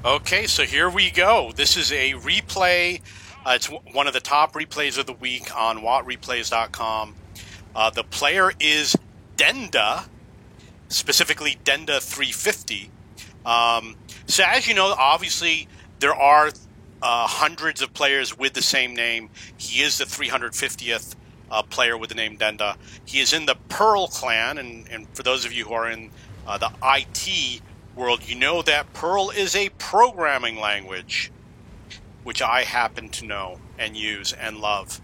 Okay, so here we go. This is a replay. It's one of the top replays of the week on WattReplays.com. The player is Denda, specifically Denda 350. So as you know, obviously there are hundreds of players with the same name. He is the 350th player with the name Denda. He is in the Pearl clan, and for those of you who are in the IT world, you know that Perl is a programming language, which I happen to know and use and love.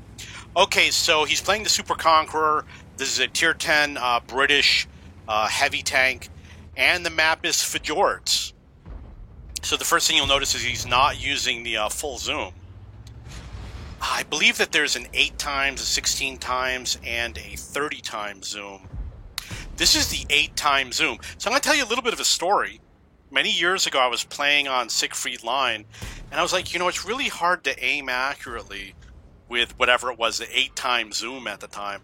Okay, so he's playing the Super Conqueror. This is a Tier 10 British heavy tank, and the map is Fjords. So the first thing you'll notice is he's not using the full zoom. I believe that there's an 8 times, a 16 times, and a 30 times zoom. This is the 8 times zoom. So I'm going to tell you a little bit of a story. Many years ago, I was playing on Siegfried Line, and I was like, it's really hard to aim accurately with whatever it was, the 8 times zoom at the time.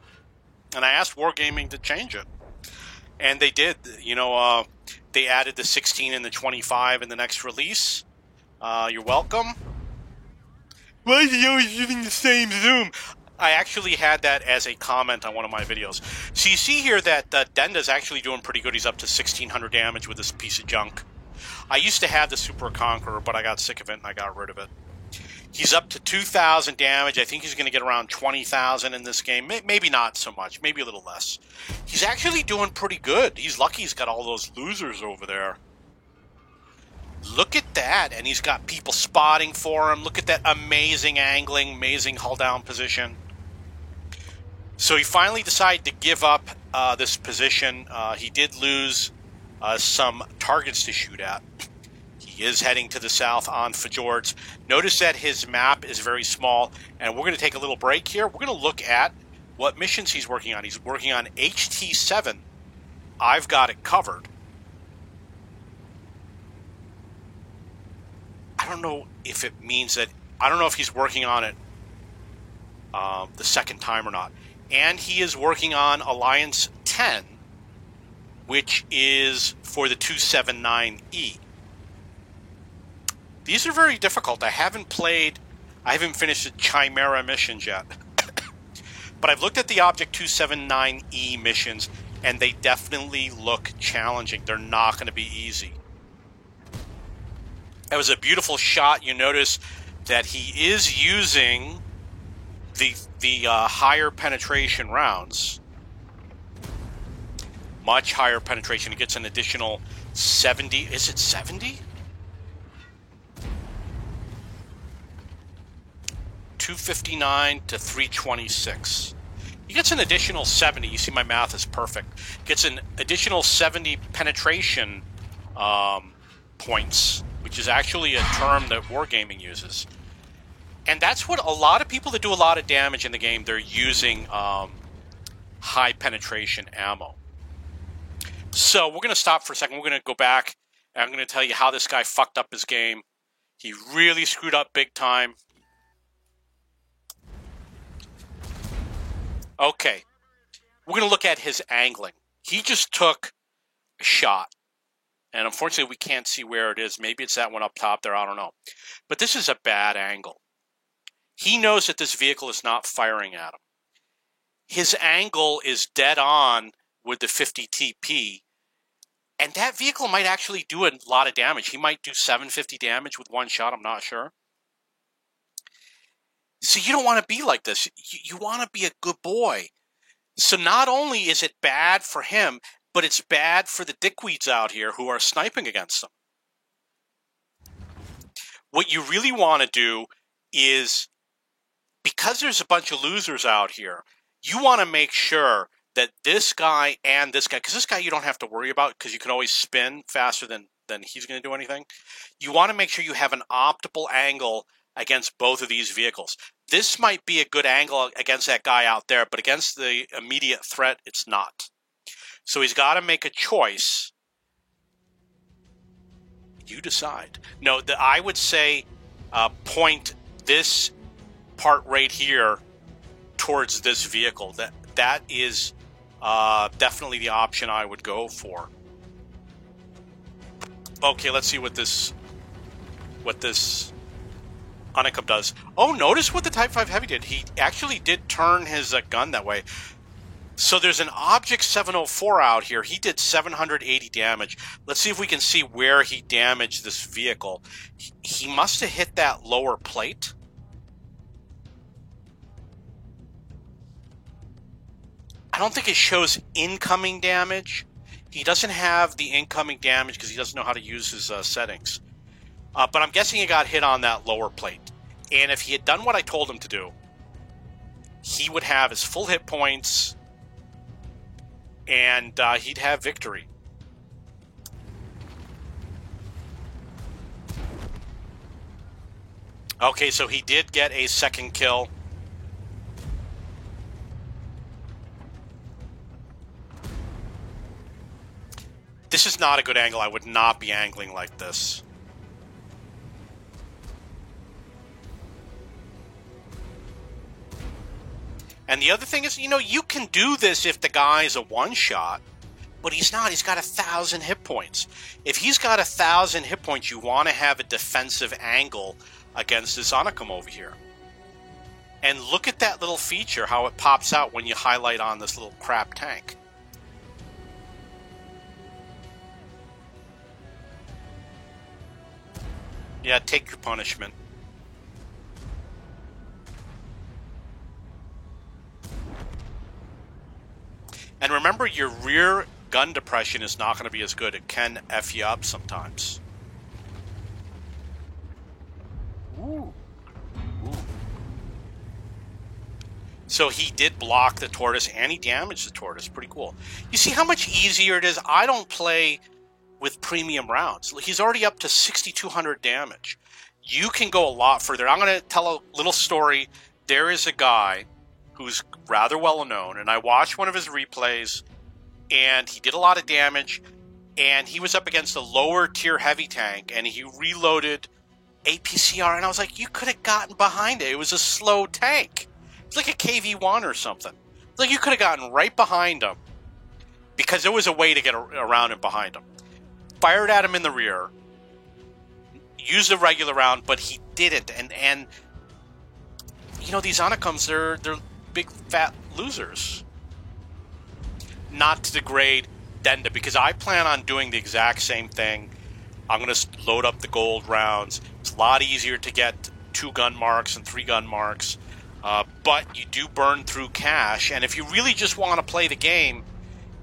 And I asked Wargaming to change it. And they did. They added the 16 and the 25 in the next release. You're welcome. Why is he always using the same zoom? I actually had that as a comment on one of my videos. So you see here that Denda's actually doing pretty good. He's up to 1,600 damage with this piece of junk. I used to have the Super Conqueror, but I got sick of it and I got rid of it. He's up to 2,000 damage. I think he's going to get around 20,000 in this game. Maybe not so much. Maybe a little less. He's actually doing pretty good. He's lucky he's got all those losers over there. Look at that. And he's got people spotting for him. Look at that amazing angling, amazing hull down position. So he finally decided to give up this position. He did lose some targets to shoot at. He is heading to the south on Fjords. Notice that his map is very small, and we're going to take a little break here. We're going to look at what missions he's working on. He's working on HT7. I've got it covered. I don't know if it means that, I don't know if he's working on it the second time or not. And he is working on Alliance 10, which is for the 279E. These are very difficult. I haven't finished the Chimera missions yet. But I've looked at the Object 279E missions, and they definitely look challenging. They're not going to be easy. That was a beautiful shot. You notice that he is using the higher penetration rounds. Much higher penetration. He gets an additional 70. Is it 70? 259 to 326. He gets an additional 70. You see my math is perfect. Gets an additional 70 penetration points, which is actually a term that Wargaming uses. And that's what a lot of people that do a lot of damage in the game, they're using high penetration ammo. So we're going to stop for a second. We're going to go back, and I'm going to tell you how this guy fucked up his game. He really screwed up big time. Okay, we're going to look at his angling. He just took a shot, and unfortunately we can't see where it is. Maybe it's that one up top there, I don't know. But this is a bad angle. He knows that this vehicle is not firing at him. His angle is dead on with the 50 TP, and that vehicle might actually do a lot of damage. He might do 750 damage with one shot, I'm not sure. So you don't want to be like this. You want to be a good boy. So not only is it bad for him, but it's bad for the dickweeds out here who are sniping against him. What you really want to do is, because there's a bunch of losers out here, you want to make sure that this guy and this guy, because this guy you don't have to worry about because you can always spin faster than he's going to do anything. You want to make sure you have an optimal angle against both of these vehicles. This might be a good angle against that guy out there, but against the immediate threat, it's not. So he's got to make a choice. You decide. No, I would say point this part right here towards this vehicle. That is definitely the option I would go for. Okay, let's see what this what this Unicum does. Oh, notice what the Type 5 Heavy did. He actually did turn his gun that way. So there's an Object 704 out here. He did 780 damage. Let's see if we can see where he damaged this vehicle. He must have hit that lower plate. I don't think it shows incoming damage. He doesn't have the incoming damage because he doesn't know how to use his settings. But I'm guessing he got hit on that lower plate. And if he had done what I told him to do, he would have his full hit points, and he'd have victory. Okay, so he did get a second kill. This is not a good angle. I would not be angling like this. And the other thing is, you can do this if the guy's a one-shot, but he's not. He's got 1,000 hit points. If he's got 1,000 hit points, you want to have a defensive angle against this Unicum over here. And look at that little feature, how it pops out when you highlight on this little crap tank. Yeah, take your punishment. And remember, your rear gun depression is not going to be as good. It can F you up sometimes. Ooh. Ooh. So he did block the Tortoise, and he damaged the Tortoise. Pretty cool. You see how much easier it is? I don't play with premium rounds. He's already up to 6,200 damage. You can go a lot further. I'm going to tell a little story. There is a guy who's rather well known, and I watched one of his replays, and he did a lot of damage, and he was up against a lower tier heavy tank, and he reloaded APCR, and I was like, you could have gotten behind it. It was a slow tank. It's like a KV-1 or something. It's like you could have gotten right behind him, because there was a way to get around and behind him. Fired at him in the rear, used a regular round, but he didn't, and these Unicums, they're big fat losers. Not to degrade Denda, because I plan on doing the exact same thing. I'm going to load up the gold rounds. It's a lot easier to get 2 gun marks and 3 gun marks, but you do burn through cash, and if you really just want to play the game,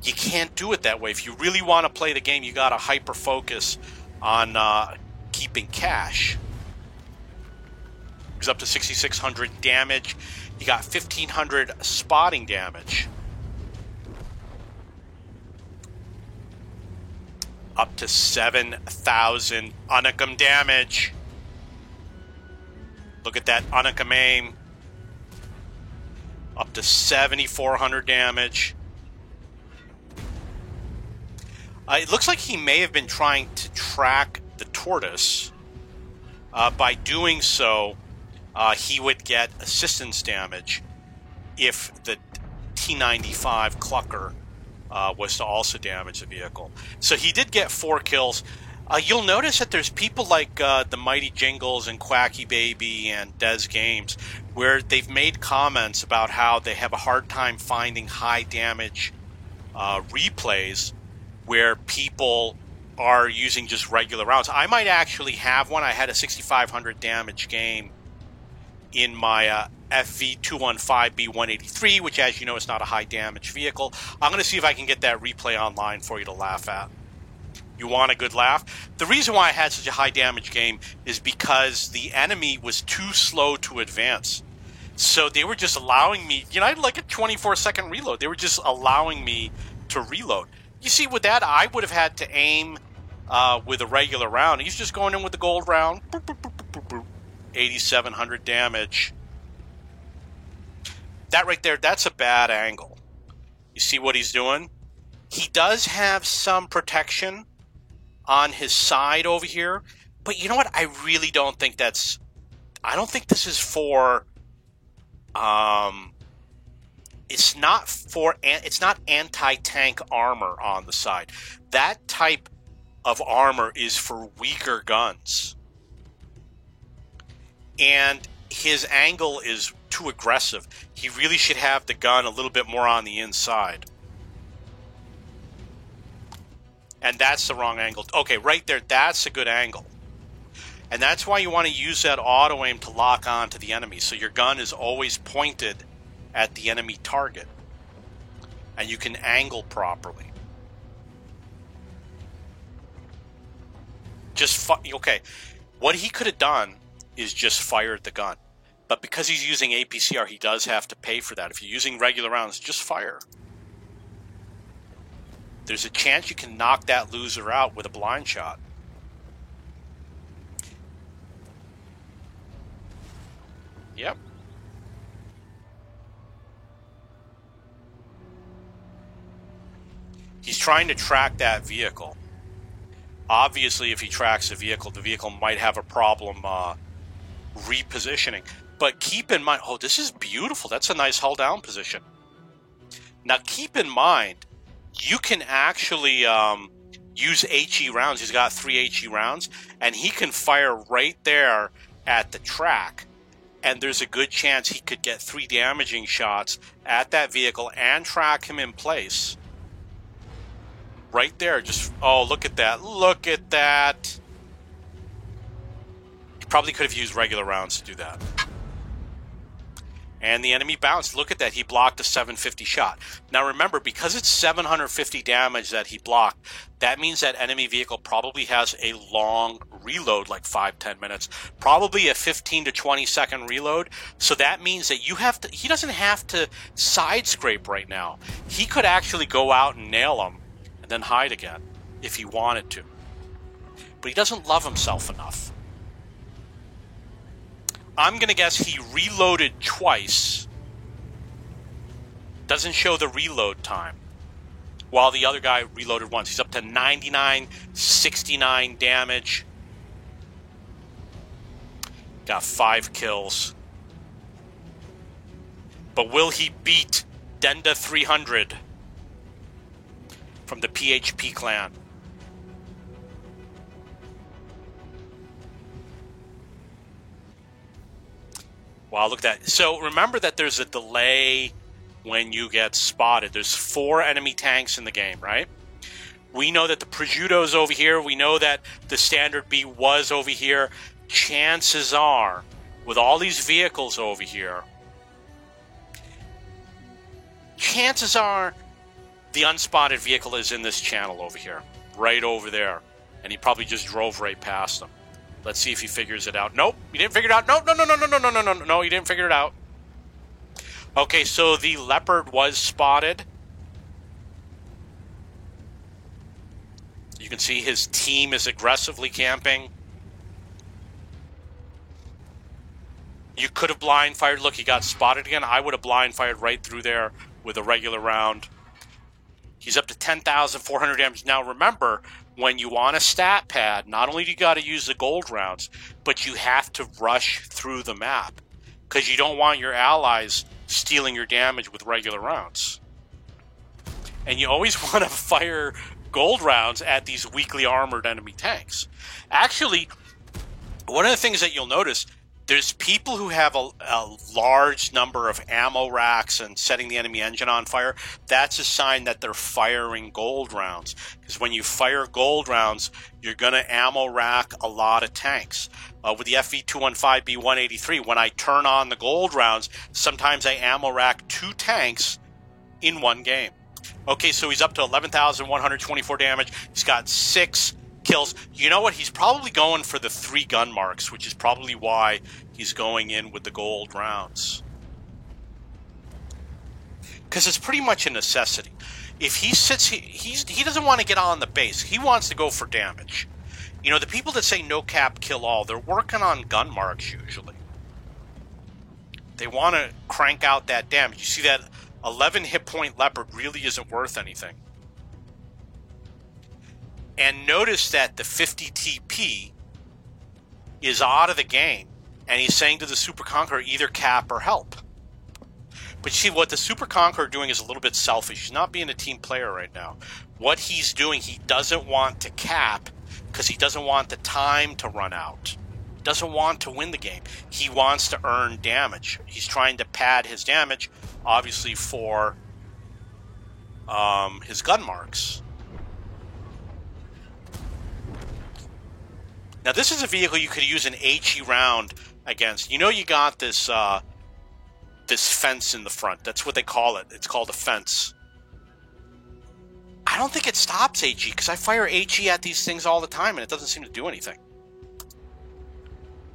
you can't do it that way. If you really want to play the game, you got to hyper focus on keeping cash. He's up to 6,600 damage. You got 1,500 spotting damage. Up to 7,000 Unicum damage. Look at that Unicum aim. Up to 7,400 damage. It looks like he may have been trying to track the Tortoise. By doing so, he would get assistance damage if the T-95 Clucker was to also damage the vehicle. So he did get 4 kills. You'll notice that there's people like the Mighty Jingles and Quacky Baby and Des Games where they've made comments about how they have a hard time finding high damage replays where people are using just regular rounds. I might actually have one. I had a 6,500 damage game in my FV215B183, which, as you know, is not a high damage vehicle. I'm going to see if I can get that replay online for you to laugh at. You want a good laugh? The reason why I had such a high damage game is because the enemy was too slow to advance. So they were just allowing me, I had like a 24-second reload. They were just allowing me to reload. You see, with that, I would have had to aim with a regular round. He's just going in with the gold round. Boop, boop, boop, boop, boop, boop. 8,700 damage. That right there, that's a bad angle. You see what he's doing? He does have some protection on his side over here, but you know what? I really don't think that's... I don't think this is for... It's not anti-tank armor on the side. That type of armor is for weaker guns. and his angle is too aggressive. He really should have the gun a little bit more on the inside. And that's the wrong angle. Okay, right there, that's a good angle. And that's why you want to use that auto aim to lock on to the enemy. So your gun is always pointed at the enemy target. And you can angle properly. Okay, what he could have done is just fired the gun. But because he's using APCR, he does have to pay for that. If you're using regular rounds, just fire. There's a chance you can knock that loser out with a blind shot. Yep. He's trying to track that vehicle. Obviously, if he tracks the vehicle might have a problem repositioning. But keep in mind, oh, this is beautiful. That's a nice hull down position. Now, keep in mind, you can actually use HE rounds. He's got 3 HE rounds, and he can fire right there at the track. And there's a good chance he could get 3 damaging shots at that vehicle and track him in place. Right there, just, oh, look at that. Look at that. He probably could have used regular rounds to do that. And the enemy bounced. Look at that. He blocked a 750 shot. Now remember, because it's 750 damage that he blocked, that means that enemy vehicle probably has a long reload, like 5-10 minutes. Probably a 15 to 20 second reload. So that means that he doesn't have to side scrape right now. He could actually go out and nail him and then hide again if he wanted to. But he doesn't love himself enough. I'm going to guess he reloaded twice. Doesn't show the reload time. While the other guy reloaded once. He's up to 99, 69 damage. Got 5 kills. But will he beat Denda 300 from the PHP clan? Wow, look at that. So remember that there's a delay when you get spotted. There's 4 enemy tanks in the game, right? We know that the Prosciutto's over here. We know that the Standard B was over here. Chances are, with all these vehicles over here, chances are the unspotted vehicle is in this channel over here, right over there. And he probably just drove right past them. Let's see if he figures it out. Nope, he didn't figure it out. No, he didn't figure it out. Okay, so the Leopard was spotted. You can see his team is aggressively camping. You could have blind fired. Look, he got spotted again. I would have blind fired right through there with a regular round. He's up to 10,400 damage. Now remember, when you want a stat pad, not only do you got to use the gold rounds, but you have to rush through the map because you don't want your allies stealing your damage with regular rounds. And you always want to fire gold rounds at these weakly armored enemy tanks. Actually, one of the things that you'll notice, there's people who have a large number of ammo racks and setting the enemy engine on fire. That's a sign that they're firing gold rounds. Because when you fire gold rounds, you're going to ammo rack a lot of tanks. With the FV215B183, when I turn on the gold rounds, sometimes I ammo rack 2 tanks in one game. Okay, so he's up to 11,124 damage. He's got 6 kills. You know what? He's probably going for the 3 gun marks, which is probably why he's going in with the gold rounds. Because it's pretty much a necessity. If he sits, he doesn't want to get on the base. He wants to go for damage. You know, the people that say no cap, kill all, they're working on gun marks usually. They want to crank out that damage. You see that 11 hit point Leopard really isn't worth anything. And notice that the 50 TP is out of the game, and he's saying to the Super Conqueror, either cap or help. But you see, what the Super Conqueror doing is a little bit selfish. He's not being a team player right now. What he's doing, he doesn't want to cap because he doesn't want the time to run out. doesn't want to win the game. He wants to earn damage. He's trying to pad his damage, obviously, for his gun marks. Now, this is a vehicle you could use an HE round against. You know, you got this this fence in the front. That's what they call it. It's called a fence. I don't think it stops HE, because I fire HE at these things all the time, and it doesn't seem to do anything.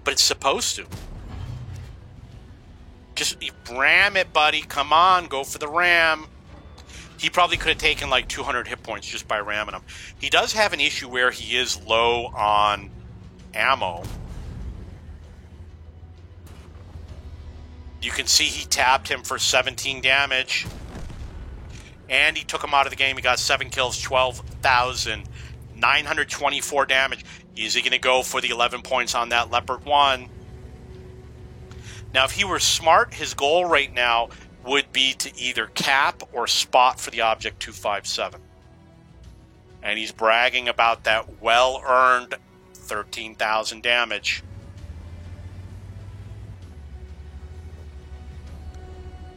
But it's supposed to. Just ram it, buddy. Come on, go for the ram. He probably could have taken like 200 hit points just by ramming him. He does have an issue where he is low on ammo. You can see he tapped him for 17 damage. And he took him out of the game. He got 7 kills, 12,924 damage. Is he going to go for the 11 points on that Leopard 1? Now, if he were smart, his goal right now would be to either cap or spot for the Object 257. And he's bragging about that well-earned 13,000 damage.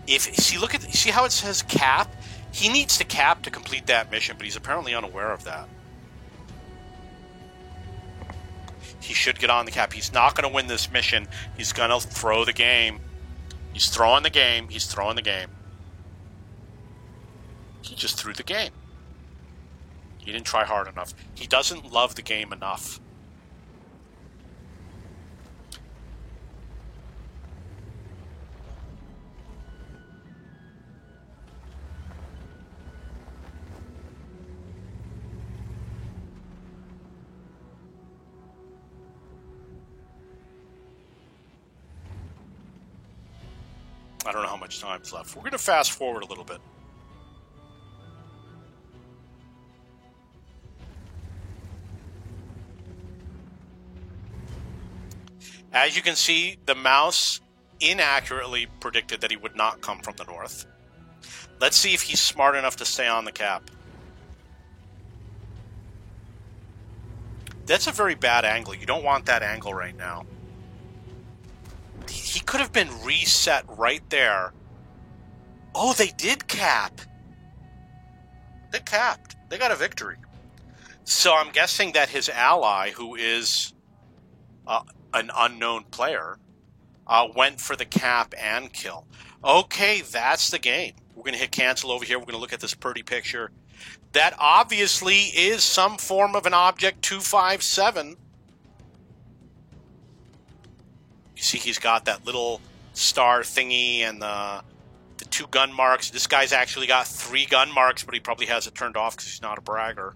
See how it says cap? He needs to cap to complete that mission, but he's apparently unaware of that. He should get on the cap. He's not going to win this mission. He's going to throw the game. He's throwing the game. He's throwing the game. He just threw the game. He didn't try hard enough. He doesn't love the game enough. I don't know how much time's left. We're going to fast forward a little bit. As you can see, the mouse inaccurately predicted that he would not come from the north. Let's see if he's smart enough to stay on the cap. That's a very bad angle. You don't want that angle right now. He could have been reset right there. Oh, they did cap. They capped. They got a victory. So I'm guessing that his ally, who is an unknown player, went for the cap and kill. Okay, that's the game. We're going to hit cancel over here. We're going to look at this pretty picture. That obviously is some form of an Object 257. You see he's got that little star thingy and the 2 gun marks. This guy's actually got 3 gun marks, but he probably has it turned off because he's not a bragger.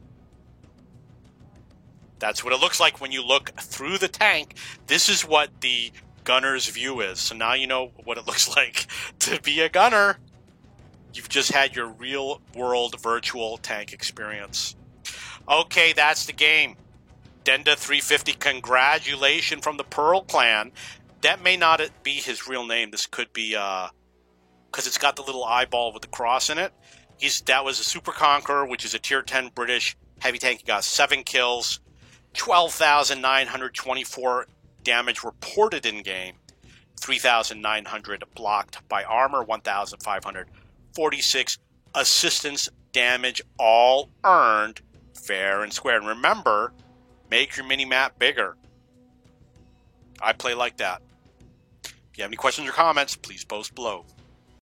That's what it looks like when you look through the tank. This is what the gunner's view is. So now you know what it looks like to be a gunner. You've just had your real-world virtual tank experience. Okay, that's the game. Denda 350, congratulations from the Pearl Clan. That may not be his real name. This could be, because it's got the little eyeball with the cross in it. That was a Super Conqueror, which is a Tier 10 British heavy tank. He got 7 kills, 12,924 damage reported in-game, 3,900 blocked by armor, 1,546 assistance damage, all earned fair and square. And remember, make your mini-map bigger. I play like that. If you have any questions or comments, please post below.